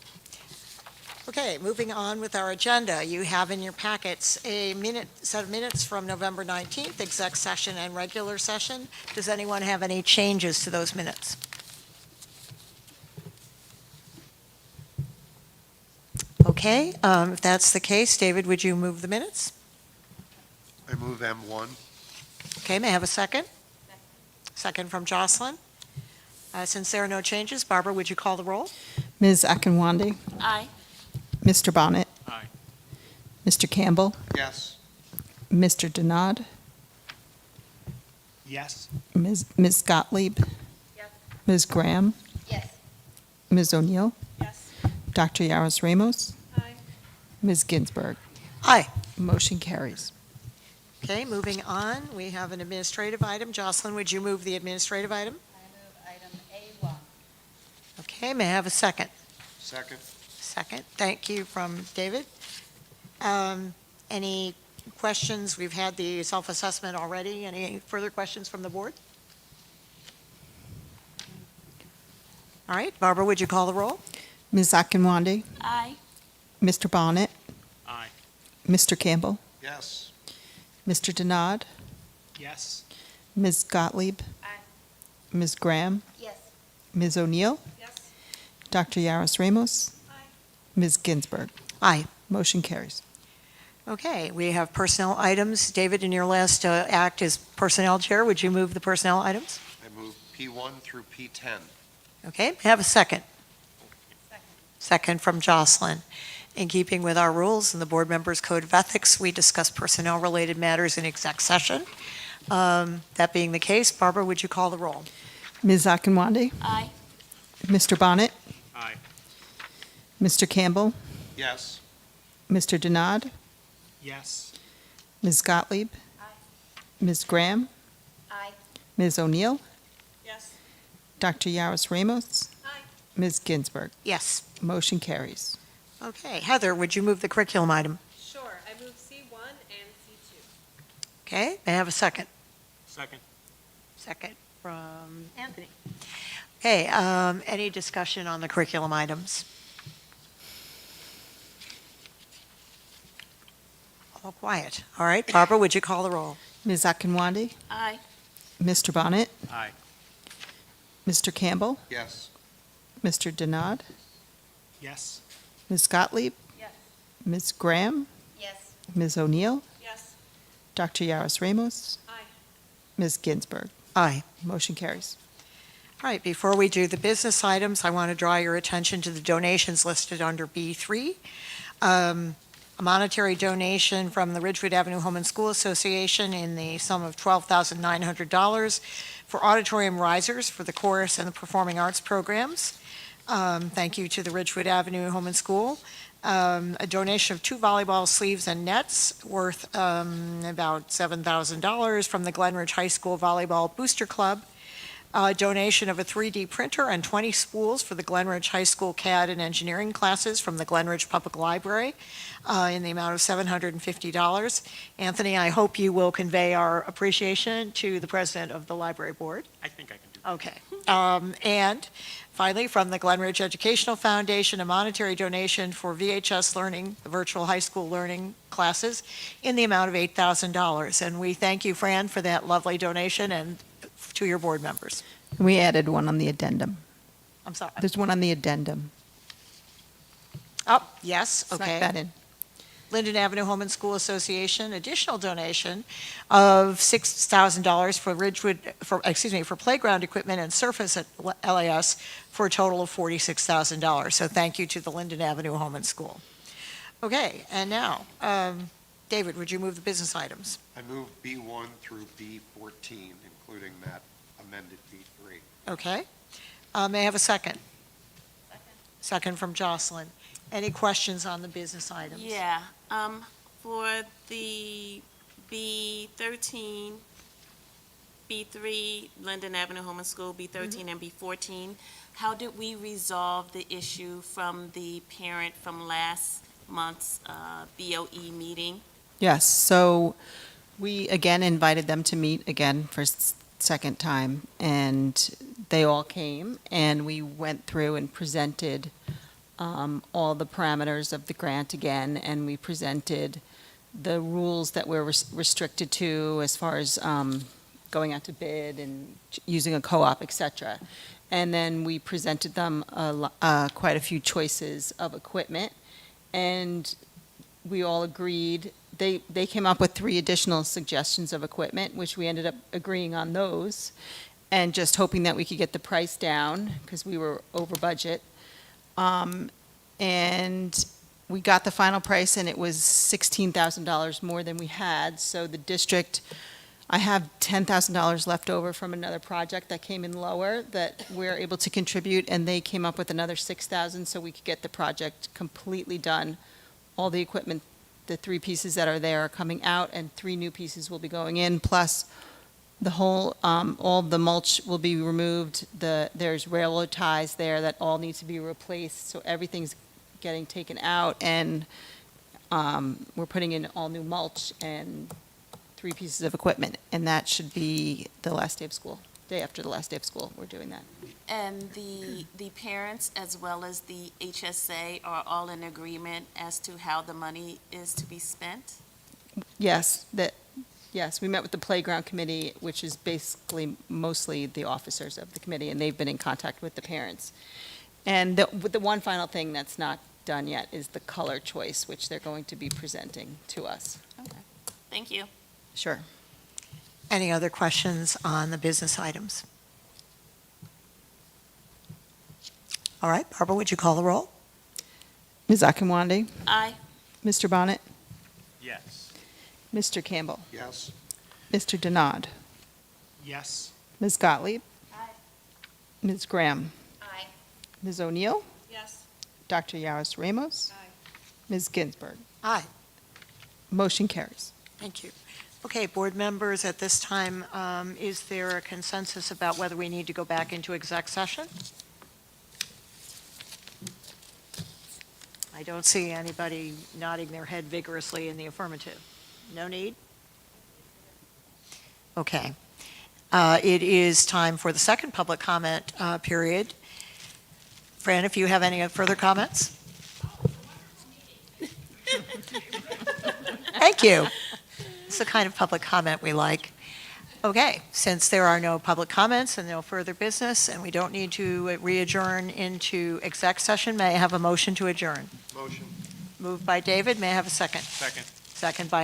Okay, moving on with our agenda. You have in your packets a set of minutes from November 19th, exec session and regular session. Does anyone have any changes to those minutes? Okay, if that's the case, David, would you move the minutes? I move M1. Okay, may I have a second? Second from Jocelyn. Since there are no changes, Barbara, would you call the roll? Ms. Akinwande? Aye. Mr. Bonnet? Aye. Mr. Campbell? Yes. Mr. Denard? Yes. Ms. Gottlieb? Yes. Ms. Graham? Yes. Ms. O'Neill? Yes. Dr. Yaros Ramos? Aye. Ms. Ginsburg? Aye. Motion carries. Okay, moving on, we have an administrative item. Jocelyn, would you move the administrative item? I move item A1. Okay, may I have a second? Second. Second, thank you from David. Any questions? We've had the self-assessment already. Any further questions from the board? All right, Barbara, would you call the roll? Ms. Akinwande? Aye. Mr. Bonnet? Aye. Mr. Campbell? Yes. Mr. Denard? Yes. Ms. Gottlieb? Aye. Ms. Graham? Yes. Ms. O'Neill? Yes. Dr. Yaros Ramos? Aye. Ms. Ginsburg? Aye. Motion carries. Okay, we have personnel items. David, in your last act as personnel chair, would you move the personnel items? I move P1 through P10. Okay, may I have a second? Second from Jocelyn. In keeping with our rules and the board members' code of ethics, we discuss personnel-related matters in exec session. That being the case, Barbara, would you call the roll? Ms. Akinwande? Aye. Mr. Bonnet? Aye. Mr. Campbell? Yes. Mr. Denard? Yes. Ms. Gottlieb? Ms. Graham? Aye. Ms. O'Neill? Yes. Dr. Yaros Ramos? Aye. Ms. Ginsburg? Yes. Motion carries. Okay, Heather, would you move the curriculum item? Sure, I move C1 and C2. Okay, may I have a second? Second. Second from Anthony. Okay, any discussion on the curriculum items? All quiet. All right, Barbara, would you call the roll? Ms. Akinwande, Aye. Mr. Bonnet, Aye. Mr. Campbell, Yes. Mr. Denard, Yes. Ms. Gottlieb, Yes. Ms. Graham, Yes. Ms. O'Neill, Yes. Dr. Yaros Ramos, Aye. Ms. Ginsburg. Aye. Motion carries. All right, before we do the business items, I want to draw your attention to the donations listed under B3. A monetary donation from the Ridgewood Avenue Home and School Association in the sum of $12,900 for auditorium risers for the chorus and the performing arts programs. Thank you to the Ridgewood Avenue Home and School. A donation of 2 volleyball sleeves and nets worth about $7,000 from the Glen Ridge High School Volleyball Booster Club. A donation of a 3D printer and 20 spools for the Glen Ridge High School CAD and engineering classes from the Glen Ridge Public Library in the amount of $750. Anthony, I hope you will convey our appreciation to the president of the library board. I think I can do that. Okay. And finally, from the Glen Ridge Educational Foundation, a monetary donation for VHS Learning, the virtual high school learning classes, in the amount of $8,000. And we thank you, Fran, for that lovely donation and to your board members. We added one on the addendum. I'm sorry. There's one on the addendum. Oh, yes, Snuck okay. that in. Linden Avenue Home and School Association, additional donation of $6,000 for Ridgewood, for playground equipment and surface at LAS for a total of $46,000. So thank you to the Linden Avenue Home and School. Okay, and now, David, would you move the business items? I move B1 through B14, including that amended B3. Okay. May I have a second? Second from Jocelyn. Any questions on the business items? Yeah, for the B13, B3, Linden Avenue Home and School, B13 and B14, how did we resolve the issue from the parent from last month's BOE meeting? Yes, so we again invited them to meet again for second time, and they all came, and we went through and presented all the parameters of the grant again, and we presented the rules that we're restricted to as far as going out to bid and using a co-op, et cetera. And then we presented them quite a few choices of equipment, and we all agreed. They came up with 3 additional suggestions of equipment, which we ended up agreeing on those, and just hoping that we could get the price down, because we were over budget. And we got the final price, and it was $16,000 more than we had. So the district, I have $10,000 left over from another project that came in lower that we're able to contribute, and they came up with another $6,000 so we could get the project completely done. All the equipment, the 3 pieces that are there are coming out, and 3 new pieces will be going in, plus the whole, all the mulch will be removed. There's railroad ties there that all need to be replaced, so everything's getting taken out, and we're putting in all new mulch and 3 pieces of equipment, and that should be the last day of school, day after the last day of school, we're doing that. And the parents as well as the HSA are all in agreement as to how the money is to be spent? Yes, yes, we met with the playground committee, which is basically mostly the officers of the committee, and they've been in contact with the parents. And the one final thing that's not done yet is the color choice, which they're going to be presenting to us. Okay. Thank you. Sure. Any other questions on the business items? All right, Barbara, would you call the roll? Ms. Akinwande, Aye. Mr. Bonnet, Yes. Mr. Campbell, Yes. Mr. Denard, Yes. Ms. Gottlieb, Aye. Ms. Graham, Aye. Ms. O'Neill, Yes. Dr. Yaros Ramos, Aye. Ms. Ginsburg. Aye. Motion carries. Thank you. Okay, board members, at this time, is there a consensus about whether we need to go back into exec session? I don't see anybody nodding their head vigorously in the affirmative. No need? Okay. It is time for the second public comment period. Fran, if you have any further comments? Thank you. It's the kind of public comment we like. Okay, since there are no public comments and no further business, and we don't need to re-adjourn into exec session, may I have a motion to adjourn? Motion. Moved by David, may I have a second? Second. Second by